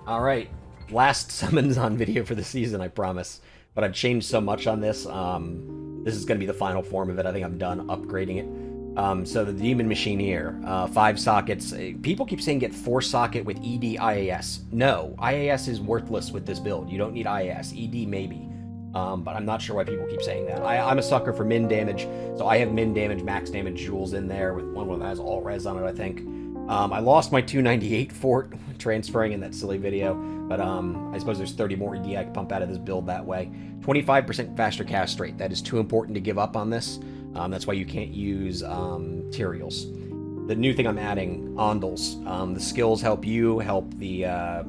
Alright, last summons on video for the season, I promise. But I've changed so much on this. This is going to be the final form of it. I think I'm done upgrading it. So the Demon Machine here, 5 sockets. People keep saying get 4 socket with ED IAS. No, IAS is worthless with this build. You don't need IAS. ED maybe. But I'm not sure why people keep saying that. I'm a sucker for min damage, so I have min damage, max damage jewels in there with one that has all res on it, I think. I lost my 298 fort transferring in that silly video, but I suppose there's 30 more ED I can pump out of this build that way. 25% faster cast rate. That is too important to give up on this. That's why you can't use Tyraels. The new thing I'm adding, Ondals. The skills help you, help the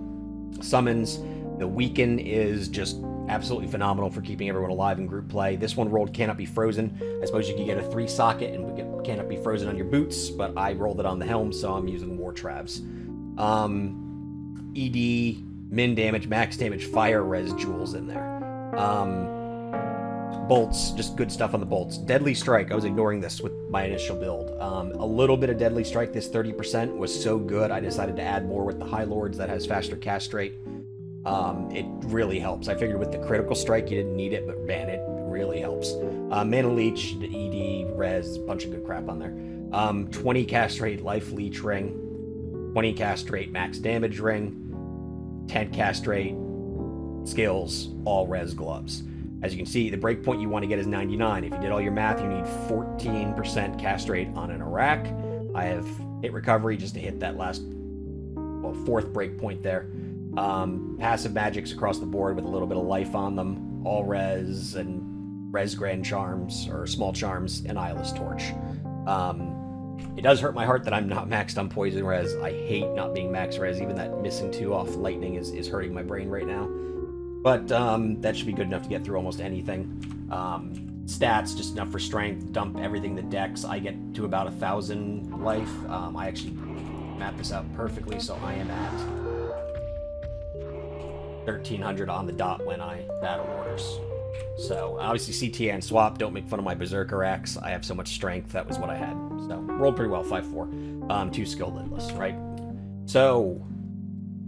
summons. The weaken is just absolutely phenomenal for keeping everyone alive in group play. This one rolled Cannot Be Frozen. I suppose you could get a 3 socket and get Cannot Be Frozen on your boots, but I rolled it on the helm, so I'm using War Travs. ED, min damage, max damage, fire res jewels in there. Bolts, just good stuff on the bolts. Deadly Strike, I was ignoring this with my initial build. A little bit of Deadly Strike, this 30% was so good, I decided to add more with the High Lords that has faster cast rate. It really helps. I figured with the critical strike you didn't need it, but man, it really helps. Mana Leech, the ED, res, bunch of good crap on there. 20 cast rate life leech ring, 20 cast rate max damage ring, 10 cast rate skills, all res gloves. As you can see, the breakpoint you want to get is 99. If you did all your math, you need 14% cast rate on an Iraq. I have hit recovery just to hit that last, well, 4th breakpoint there. Passive magics across the board with a little bit of life on them. All res and res grand charms, or small charms, and eyeless torch. It does hurt my heart that I'm not maxed on poison res. I hate not being max res. Even that missing 2 off lightning is hurting my brain right now. But that should be good enough to get through almost anything. Stats, just enough for strength. Dump everything the dex. I get to about 1,000 life. I actually mapped this out perfectly, so I am at 1,300 on the dot when I battle orders. So obviously CTA and swap. Don't make fun of my berserker axe. I have so much strength. That was what I had. So rolled pretty well. 5-4. 2 skill lidless, right? So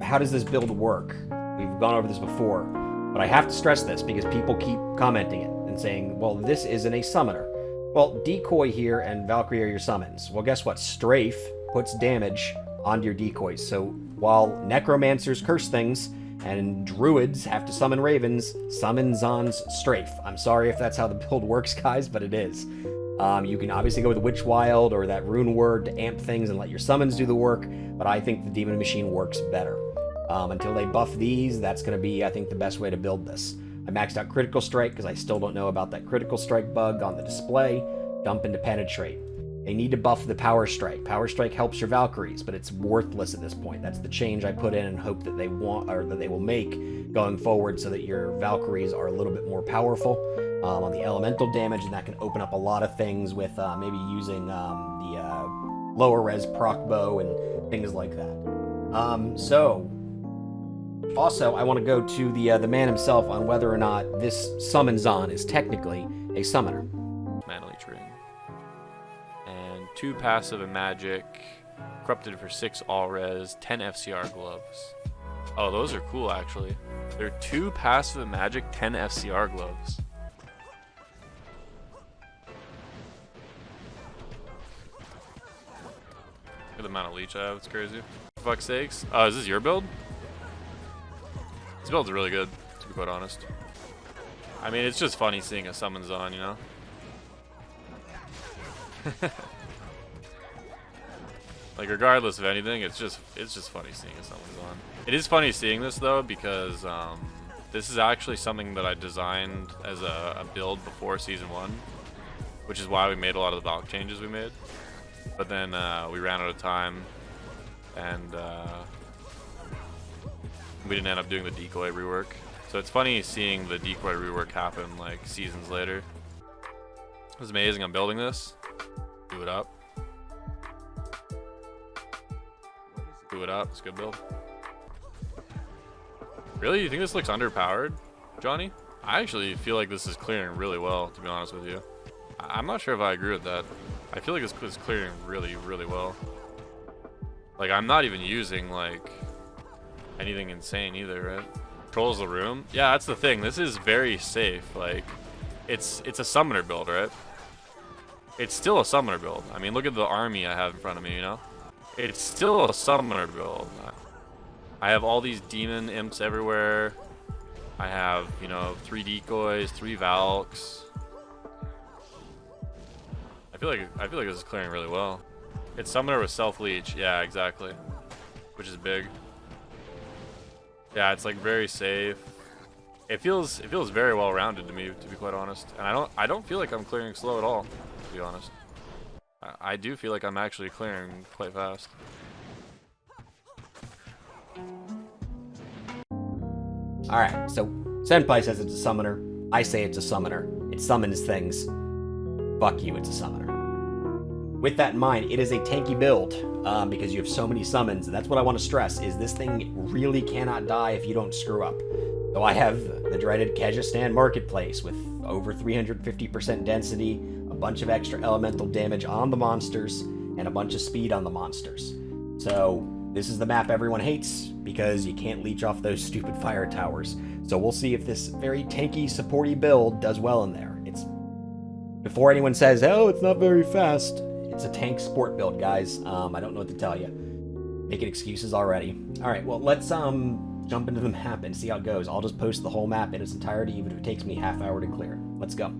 how does this build work? We've gone over this before, but I have to stress this because people keep commenting it and saying, well, this isn't a summoner. Well, Decoy here and Valkyrie are your summons. Well, guess what? Strafe puts damage onto your decoys. So while necromancers curse things and druids have to summon ravens, summons on strafe. I'm sorry if that's how the build works, guys, but it is. You can obviously go with Witch Wild or that rune word to amp things and let your summons do the work, but I think the Demon Machine works better. Until they buff these, that's going to be, I think, the best way to build this. I maxed out Critical Strike because I still don't know about that Critical Strike bug on the display. Dump into Penetrate. They need to buff the Power Strike. Power Strike helps your Valkyries, but it's worthless at this point. That's the change I put in and hope that they want, or that they will make going forward, so that your Valkyries are a little bit more powerful on the elemental damage, and that can open up a lot of things with maybe using the lower res proc bow and things like that. Also, I want to go to the man himself on whether or not this summons on is technically a summoner. Mana Leech Ring. And 2 passive and magic. Corrupted for 6 all res, 10 FCR gloves. Oh, those are cool actually. They're 2 passive and magic, 10 FCR gloves. Look at the amount of leech I have, it's crazy. For fuck's sakes. Is this your build? This build's really good, to be quite honest. I mean, it's just funny seeing a summons on, you know? Like, regardless of anything, it's just funny seeing a summons on. It is funny seeing this, though, because this is actually something that I designed as a build before Season 1, which is why we made a lot of the Valk changes we made. But then we ran out of time, and we didn't end up doing the decoy rework. So it's funny seeing the decoy rework happen like seasons later. It was amazing. I'm building this. Do it up. Do it up. It's a good build. Really? You think this looks underpowered, Johnny? I actually feel like this is clearing really well, to be honest with you. I'm not sure if I agree with that. I feel like this is clearing really, really well. Like, I'm not even using, like, anything insane either, right? Controls the room. Yeah, that's the thing. This is very safe. Like, it's a summoner build, right? It's still a summoner build. I mean, look at the army I have in front of me, you know? It's still a summoner build. I have all these demon imps everywhere. I have, you know, 3 decoys, 3 Valks. I feel like this is clearing really well. It's summoner with self-leech. Yeah, exactly. Which is big. Yeah, it's like very safe. It feels very well rounded to me, to be quite honest. And I don't feel like I'm clearing slow at all, to be honest. I do feel like I'm actually clearing quite fast. Alright, so Senpai says it's a summoner. I say it's a summoner. It summons things. Fuck you, it's a summoner. With that in mind, it is a tanky build, because you have so many summons. That's what I want to stress, is this thing really cannot die if you don't screw up. So I have the dreaded Kyrgyzstan Marketplace with over 350% density, a bunch of extra elemental damage on the monsters, and a bunch of speed on the monsters. So this is the map everyone hates, because you can't leech off those stupid fire towers. So we'll see if this very tanky, supporty build does well in there. It's before anyone says, oh, it's not very fast. It's a tank sport build, guys. I don't know what to tell you. Making excuses already. All right, well, let's jump into the map and see how it goes. I'll just post the whole map in its entirety, even if it takes me half hour to clear. Let's go.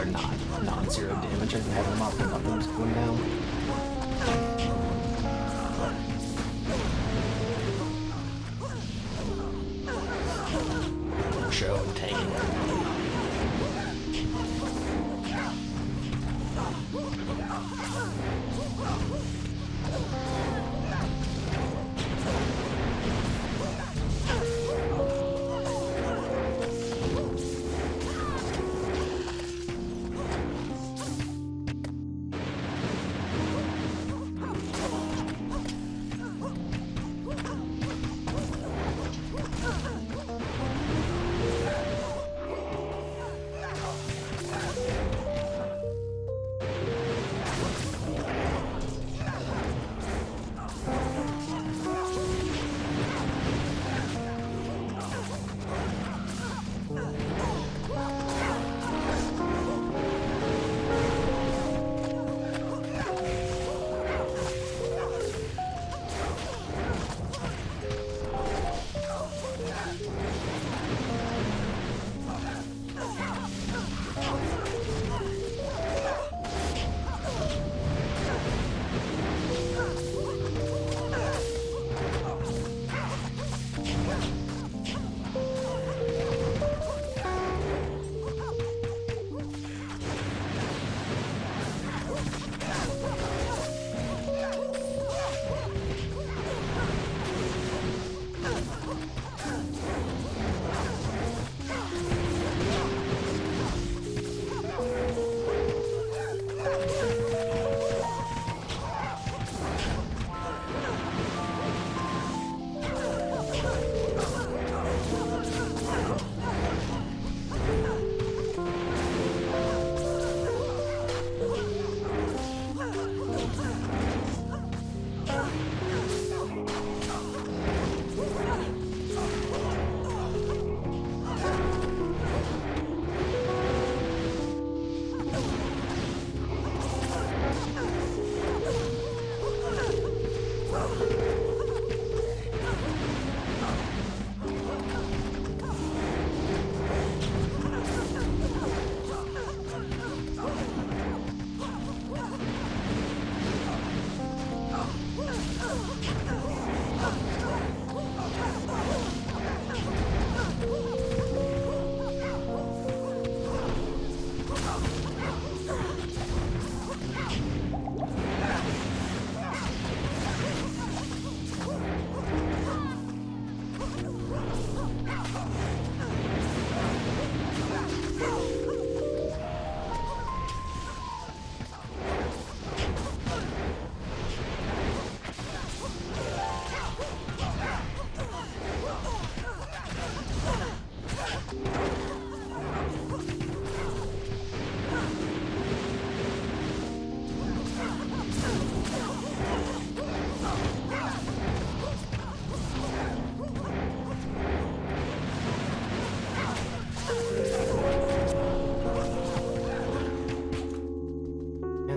are not non-zero damage. I can have them up and nothing's going down. Show and tanking.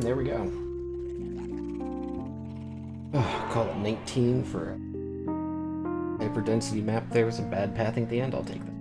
There we go. Oh, call it 19 for a hyperdensity map there with some bad pathing at the end. I'll take that.